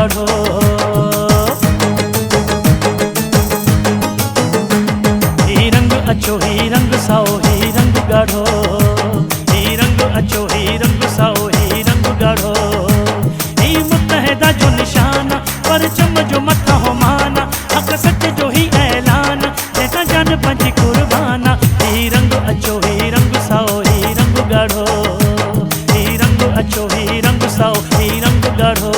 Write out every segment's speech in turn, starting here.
गाढ़ो। ही रंग अचो ही रंग साओ ही रंग गाढ़ो, ही रंग अचो ही रंग साओ ही रंग गाढ़ो। ही मुत्तहिदा जो निशाना परचम जो मथा हो माना, हक सच जो ही ऐलान जैसा जान पंजी कुर्बाना। ही रंग अचो ही रंग साओ ही रंग गाढ़ो, ही रंग अचो ही रंग साओ ही रंग गाढ़ो।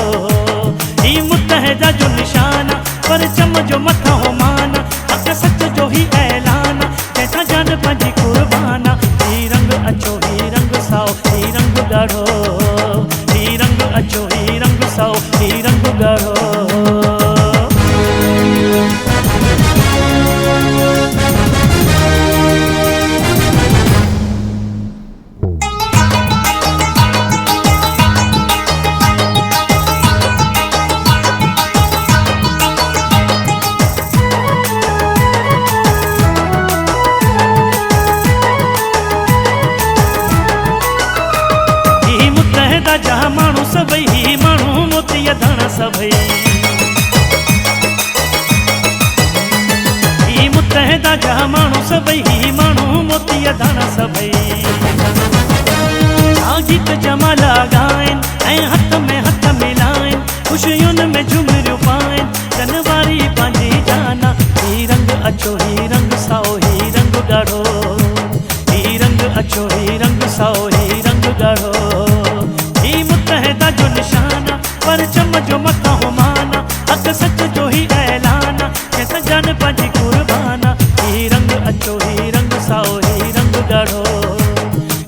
ही मुत्तहिदा जो निशाना परचम जो मथा हो माना, हक सच जो ही ऐलान जैसा जान पंजी कुर्बाना। ही रंग अचो ही रंग साओ ही रंग गाढ़ो, ही रंग अचो ही रंग साओ ही रंग गाढ़ो। जहाँ माण्हू सभई ही माण्हू मोतीअ धाणा सभई। ही मुत्तहिदा जहाँ माण्हू सभई ही माण्हू मोतीअ धाणा सभई। गीत जमाला ॻाइनि ऐं हथ में हथ मिलाइनि, ख़ुशियुनि में झुमरियूं पाइनि जनवारी पंहिंजी जाना। ही रंग अचो ही रंग साओ ही रंग गाढ़ो, ही रंग अचो ही रंग साओ ही रंग गाढ़ो। ही मुत्तहिदा जो निशाना परचम जो मथा हो माना, हक सच जो ही ऐलान जैसा जान पंजी कुर्बाना। ही रंग अचो ही रंग साओ ही रंग गाढ़ो,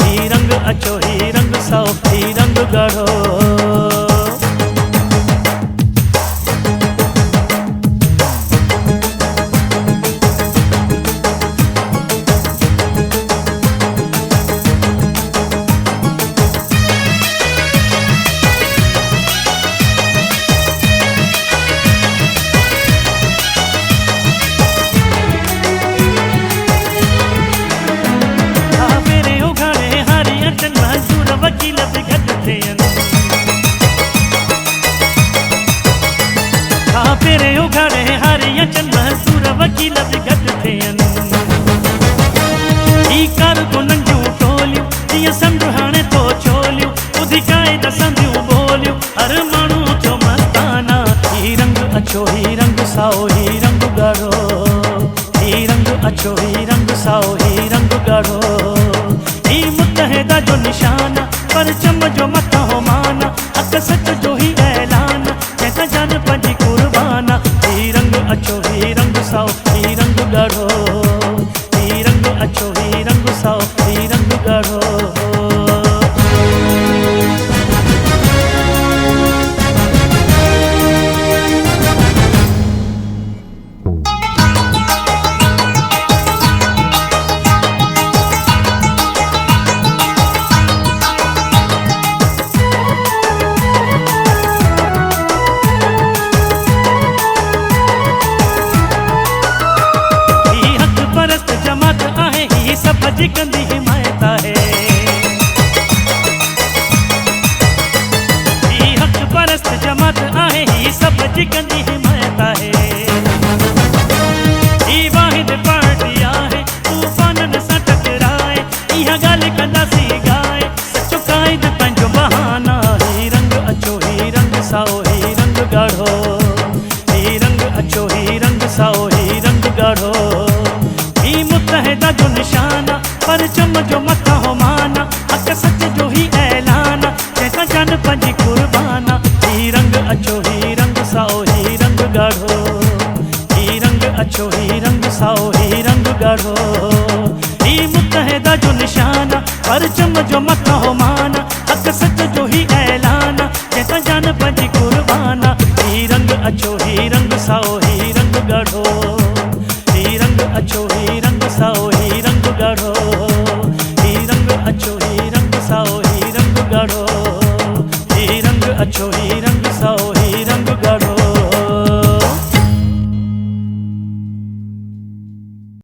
ही रंग अचो ही रंग साओ ही रंग गाढ़ो। वकील बि गॾु थियनि, हा पहिरें उघाड़े हारी अचनि मज़दूर वकील बि गॾु थियनि। ही कारकुननि जूं टोलियूं जीअं समुंड हाणे तो छोलियूं, ॿुधी क़ाइद संदियूं ॿोलियूं हर माण्हू जो मस्ताना। ही रंग अचो ही रंग साओ ही रंग गाढ़ो, ही रंग अचो ही रंग साओ ही रंग गाढ़ो। ही मुत्तहिदा जो निशाना परचम जो मथा हो माना, हक सच जो ही ऐलान जैसा जान पंजी कुर्बाना। ही रंग अचो ही रंग साओ ही रंग गाढ़ो, ही रंग अचो ही रंग साओ ही रंग गाढ़ो। सब जी कंदी हिमायत है, ही हक परस्त जमात आहे ही सब जी कंदी हिमायत है। ही वाहिद पार्टी आहे तूफाननि सां टकराए, इहा ॻाल्हि कंदासीं गाए सचो क़ाइद पंहिंजो बहाना। ही रंग अचो ही रंग साओ ही रंग गाढ़ो, ही रंग अचो ही रंग साओ ही रंग गाढ़ो। ही मुत्तहिदा जो निशाना परचम जो मथा हो माना, हक सच जो ही ऐलान जैसा जान पंजी कुर्बाना। ही रंग अचो ही रंग साओ ही रंग गाढ़ो, ही रंग अचो ही रंग साओ ही रंग गाढ़ो। ही मुत्तहिदा जो निशाना परचम जो मथा हो माना, हक सच जो ही ऐलान जैसा जान पंजी कुर्बाना। ही रंग अचो ही रंग साओ ही रंग गाढ़ो, ही रंग अचो